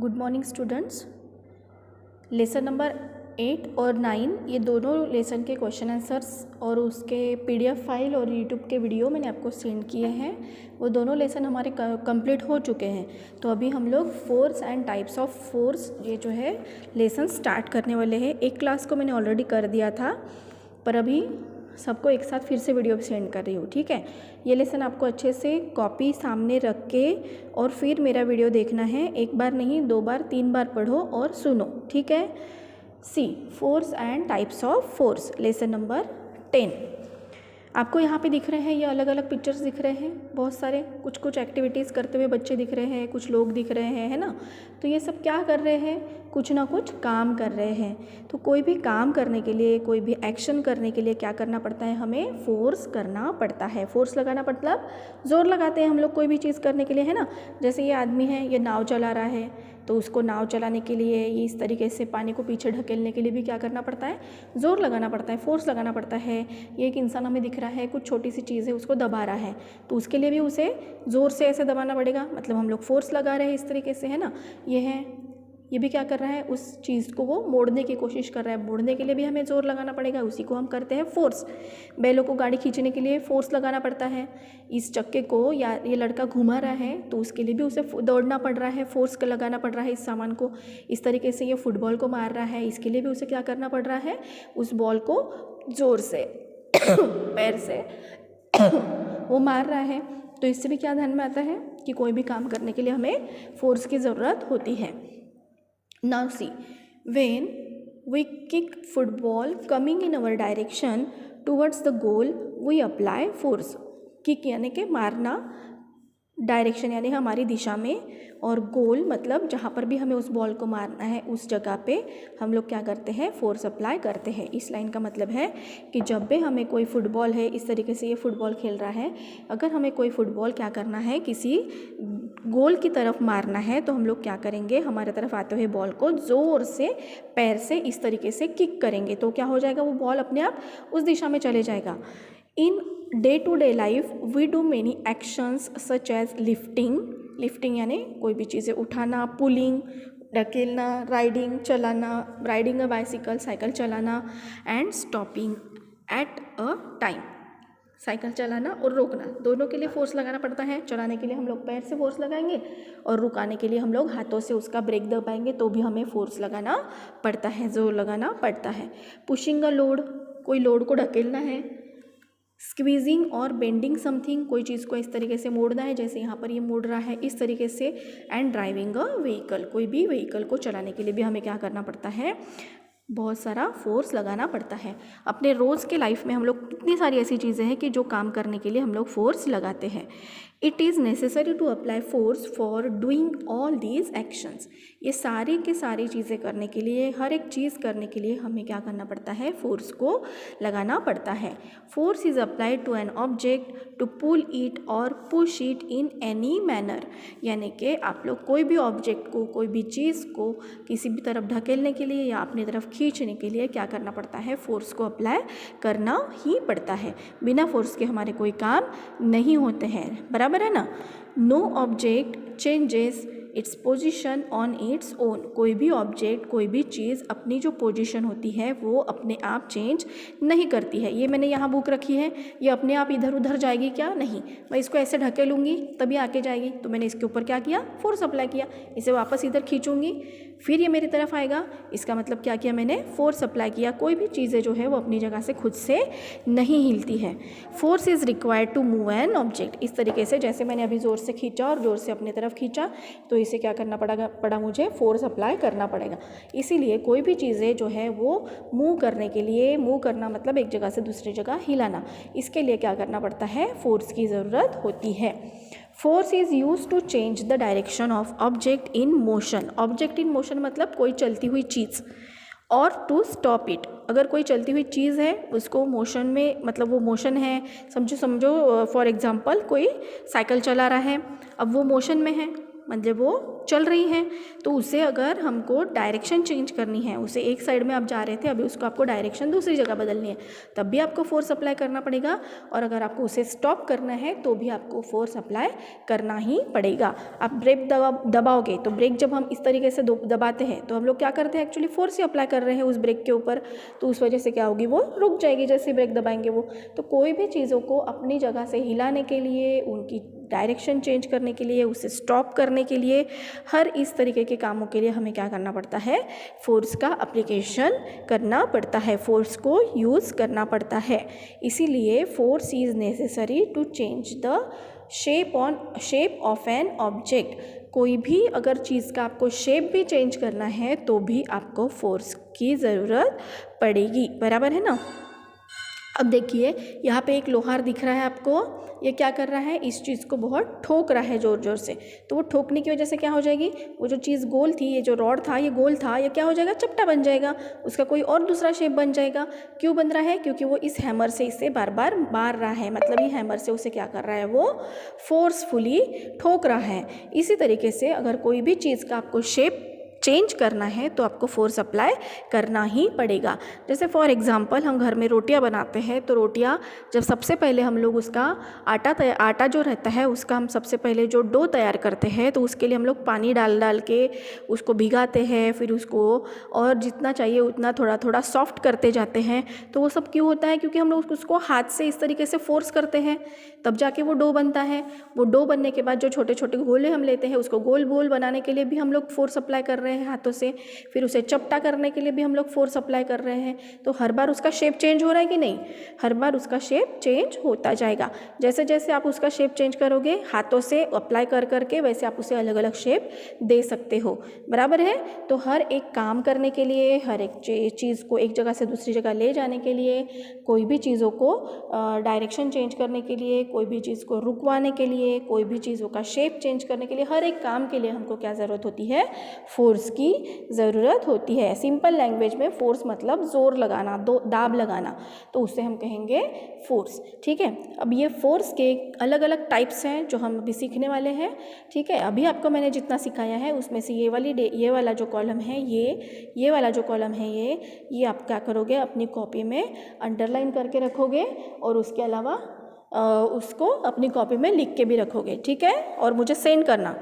Good morning students. Lesson number 8 और 9 ये दोनों लेसन के क्वेश्चन आंसर्स और उसके पीडीएफ फाइल और यूट्यूब के वीडियो मैंने आपको सेंड किए हैं। वो दोनों लेसन हमारे कंप्लीट हो चुके हैं। तो अभी हम लोग force and types of force ये जो है लेसन स्टार्ट करने वाले हैं। एक क्लास को मैंने ऑलरेडी कर दिया था, पर अभी सबको एक साथ फिर से वीडियो सेंड कर रही हूँ। ठीक है, ये लेसन आपको अच्छे से कॉपी सामने रख के और फिर मेरा वीडियो देखना है। एक बार नहीं, 2 बार 3 बार पढ़ो और सुनो। ठीक है। सी force and types of force, lesson number 10। आपको यहाँ पे दिख रहे हैं, ये अलग अलग पिक्चर्स दिख रहे हैं, बहुत सारे कुछ एक्टिविटीज़ करते हुए बच्चे दिख रहे हैं, कुछ लोग दिख रहे हैं, है ना। तो ये सब क्या कर रहे हैं, कुछ ना कुछ काम कर रहे हैं। तो कोई भी काम करने के लिए, कोई भी एक्शन करने के लिए क्या करना पड़ता है, हमें फोर्स करना पड़ता है। फोर्स लगाना मतलब ज़ोर लगाते हैं हम लोग कोई भी चीज़ करने के लिए, है ना। जैसे ये आदमी है, ये नाव चला रहा है, तो उसको नाव चलाने के लिए ये इस तरीके से पानी को पीछे ढकेलने के लिए भी क्या करना पड़ता है, ज़ोर लगाना पड़ता है, फोर्स लगाना पड़ता है। ये एक इंसान हमें दिख रहा है, कुछ छोटी सी चीज़ है, उसको दबा रहा है, तो उसके लिए भी उसे ज़ोर से ऐसे दबाना पड़ेगा, मतलब हम लोग फोर्स लगा रहे हैं इस तरीके से, है ना। ये है, ये भी क्या कर रहा है, उस चीज़ को वो मोड़ने की कोशिश कर रहा है, मोड़ने के लिए भी हमें ज़ोर लगाना पड़ेगा, उसी को हम करते हैं फोर्स। बैलों को गाड़ी खींचने के लिए फोर्स लगाना पड़ता है। इस चक्के को या ये लड़का घुमा रहा है, तो उसके लिए भी उसे दौड़ना पड़ रहा है, फोर्स लगाना पड़ रहा है इस सामान को। इस तरीके से ये फुटबॉल को मार रहा है, इसके लिए भी उसे क्या करना पड़ रहा है, उस बॉल को ज़ोर से पैर से वो मार रहा है। तो इससे भी क्या ध्यान में आता है कि कोई भी काम करने के लिए हमें फोर्स की ज़रूरत होती है। Now see, when we kick football coming in our direction towards the goal, we apply force. Kick यानी कि मारना, डायरेक्शन यानी हमारी दिशा में, और गोल मतलब जहाँ पर भी हमें उस बॉल को मारना है उस जगह पे हम लोग क्या करते हैं, फोर्स अप्लाई करते हैं। इस लाइन का मतलब है कि जब भी हमें कोई फुटबॉल है, इस तरीके से ये फुटबॉल खेल रहा है, अगर हमें कोई फुटबॉल क्या करना है, किसी गोल की तरफ मारना है, तो हम लोग क्या करेंगे, हमारे तरफ आते हुए बॉल को ज़ोर से पैर से इस तरीके से किक करेंगे, तो क्या हो जाएगा, वो बॉल अपने आप उस दिशा में चले जाएगा। In day to day life we do many actions such as lifting यानी कोई भी चीज़ें उठाना, पुलिंग ढकेलना, राइडिंग चलाना, राइडिंग अ बाइसिकल साइकिल चलाना, and stopping at a time, cycle चलाना और रोकना, दोनों के लिए फोर्स लगाना पड़ता है। चलाने के लिए हम लोग पैर से फोर्स लगाएंगे और रुकाने के लिए हम लोग हाथों से उसका ब्रेक दबाएंगे, तो भी हमें फोर्स लगाना पड़ता है, जोर लगाना पड़ता है। पुशिंग अ लोड, कोई लोड को ढकेलना है। स्क्वीजिंग और बेंडिंग समथिंग, कोई चीज़ को इस तरीके से मोड़ना है, जैसे यहाँ पर ये मोड़ रहा है इस तरीके से। एंड ड्राइविंग अ व्हीकल, कोई भी व्हीकल को चलाने के लिए भी हमें क्या करना पड़ता है, बहुत सारा फोर्स लगाना पड़ता है। अपने रोज़ के लाइफ में हम लोग कितनी सारी ऐसी चीज़ें हैं कि जो काम करने के लिए हम लोग फोर्स लगाते हैं। It is necessary to apply force for doing all these actions, ये सारी की सारी चीज़ें करने के लिए, हर एक चीज़ करने के लिए हमें क्या करना पड़ता है, फोर्स को लगाना पड़ता है। Force is applied to an object to pull it और push it in any manner, यानी कि आप लोग कोई भी ऑब्जेक्ट को, कोई भी चीज़ को किसी भी तरफ ढकेलने के लिए या अपनी तरफ खींचने के लिए क्या करना पड़ता है, फोर्स को अप्लाई करना ही पड़ता है। बिना फोर्स के हमारे कोई काम नहीं होते हैं, बराबर है ना। No object changes its position on its own, कोई भी ऑब्जेक्ट, कोई भी चीज़ अपनी जो पोजीशन होती है वो अपने आप चेंज नहीं करती है। ये मैंने यहाँ बुक रखी है, ये अपने आप इधर उधर जाएगी क्या, नहीं, मैं इसको ऐसे ढकेलूँगी तभी आके जाएगी, तो मैंने इसके ऊपर क्या किया, फोर्स अप्लाई किया। इसे वापस इधर खींचूँगी, फिर ये मेरी तरफ आएगा, इसका मतलब क्या किया, मैंने फोर्स अप्लाई किया। कोई भी चीज़ें जो है वो अपनी जगह से खुद से नहीं हिलती है। Force is required to move an object, इस तरीके से जैसे मैंने अभी ज़ोर से खींचा और ज़ोर से अपनी तरफ खींचा, तो इसे क्या करना पड़ा मुझे, फोर्स अप्लाई करना पड़ेगा। इसीलिए कोई भी चीज़ें जो है वो मूव करने के लिए, मूव करना मतलब एक जगह से दूसरी जगह हिलाना, इसके लिए क्या करना पड़ता है, फोर्स की ज़रूरत होती है। Force is use to change the direction of object in motion, object in motion मतलब कोई चलती हुई चीज़, और टू स्टॉप इट, अगर कोई चलती हुई चीज़ है उसको मोशन में, मतलब वो मोशन है, समझो फॉर एग्जांपल कोई साइकिल चला रहा है, अब वो मोशन में है, मतलब वो चल रही हैं। तो उसे अगर हमको डायरेक्शन चेंज करनी है, उसे एक साइड में आप जा रहे थे, अभी उसको आपको डायरेक्शन दूसरी जगह बदलनी है, तब भी आपको फोर्स अप्लाई करना पड़ेगा। और अगर आपको उसे स्टॉप करना है तो भी आपको फोर्स अप्लाई करना ही पड़ेगा। आप ब्रेक दबाओगे तो ब्रेक जब हम इस तरीके से दबाते हैं तो हम लोग क्या करते हैं, एक्चुअली फोर्स ही अप्लाई कर रहे हैं उस ब्रेक के ऊपर, तो उस वजह से क्या होगी, वो रुक जाएगी जैसे ब्रेक दबाएंगे वो। तो कोई भी चीज़ों को अपनी जगह से हिलाने के लिए, उनकी डायरेक्शन चेंज करने के लिए, उसे स्टॉप करने के लिए, हर इस तरीके के कामों के लिए हमें क्या करना पड़ता है, फोर्स का एप्लीकेशन करना पड़ता है, फोर्स को यूज़ करना पड़ता है। इसीलिए force is necessary to change the shape of an object. कोई भी अगर चीज़ का आपको शेप भी चेंज करना है तो भी आपको फोर्स की ज़रूरत पड़ेगी, बराबर है ना। अब देखिए यहाँ पे एक लोहार दिख रहा है आपको, ये क्या कर रहा है, इस चीज़ को बहुत ठोक रहा है ज़ोर ज़ोर से। तो वो ठोकने की वजह से क्या हो जाएगी, वो जो चीज़ गोल थी, ये जो रॉड था ये गोल था, ये क्या हो जाएगा, चपटा बन जाएगा, उसका कोई और दूसरा शेप बन जाएगा। क्यों बन रहा है, क्योंकि वो इस हैमर से इसे बार बार मार रहा है, मतलब ये हैमर से उसे क्या कर रहा है, वो फोर्सफुली ठोक रहा है। इसी तरीके से अगर कोई भी चीज़ का आपको शेप चेंज करना है तो आपको फोर्स अप्लाई करना ही पड़ेगा। जैसे फॉर एग्जांपल हम घर में रोटियां बनाते हैं, तो रोटियां जब सबसे पहले हम लोग उसका आटा जो रहता है उसका हम सबसे पहले जो डो तैयार करते हैं, तो उसके लिए हम लोग पानी डाल डाल के उसको भिगाते हैं, फिर उसको और जितना चाहिए उतना थोड़ा थोड़ा सॉफ्ट करते जाते हैं। तो वो सब क्यों होता है, क्योंकि हम लोग उसको हाथ से इस तरीके से फोर्स करते हैं, तब जाके वो डो बनता है। वो डो बनने के बाद जो छोटे छोटे गोले हम लेते हैं, उसको गोल गोल बनाने के लिए भी हम लोग फोर्स अप्लाई कर रहे हैं हाथों से, फिर उसे चपटा करने के लिए भी हम लोग फोर्स अप्लाई कर रहे हैं। तो हर बार उसका शेप चेंज हो रहा है कि नहीं, हर बार उसका शेप चेंज होता जाएगा। जैसे जैसे आप उसका शेप चेंज करोगे हाथों से अप्लाई कर करके, वैसे आप उसे अलग अलग शेप दे सकते हो, बराबर है। तो हर एक काम करने के लिए, हर एक चीज़ को एक जगह से दूसरी जगह ले जाने के लिए, कोई भी चीज़ों को डायरेक्शन चेंज करने के लिए, कोई भी चीज़ को रुकवाने के लिए, कोई भी चीज़ों का शेप चेंज करने के लिए, हर एक काम के लिए हमको क्या ज़रूरत होती है, फोर्स की ज़रूरत होती है। सिंपल लैंग्वेज में फोर्स मतलब जोर लगाना, दाब लगाना, तो उसे हम कहेंगे फोर्स, ठीक है। अब ये फोर्स के अलग अलग टाइप्स हैं जो हम अभी सीखने वाले हैं, ठीक है। अभी आपको मैंने जितना सिखाया है उसमें से ये वाला जो कॉलम है, ये वाला जो कॉलम है, ये आप क्या करोगे, अपनी कॉपी में अंडरलाइन करके रखोगे, और उसके अलावा उसको अपनी कॉपी में लिख के भी रखोगे, ठीक है, और मुझे सेंड करना।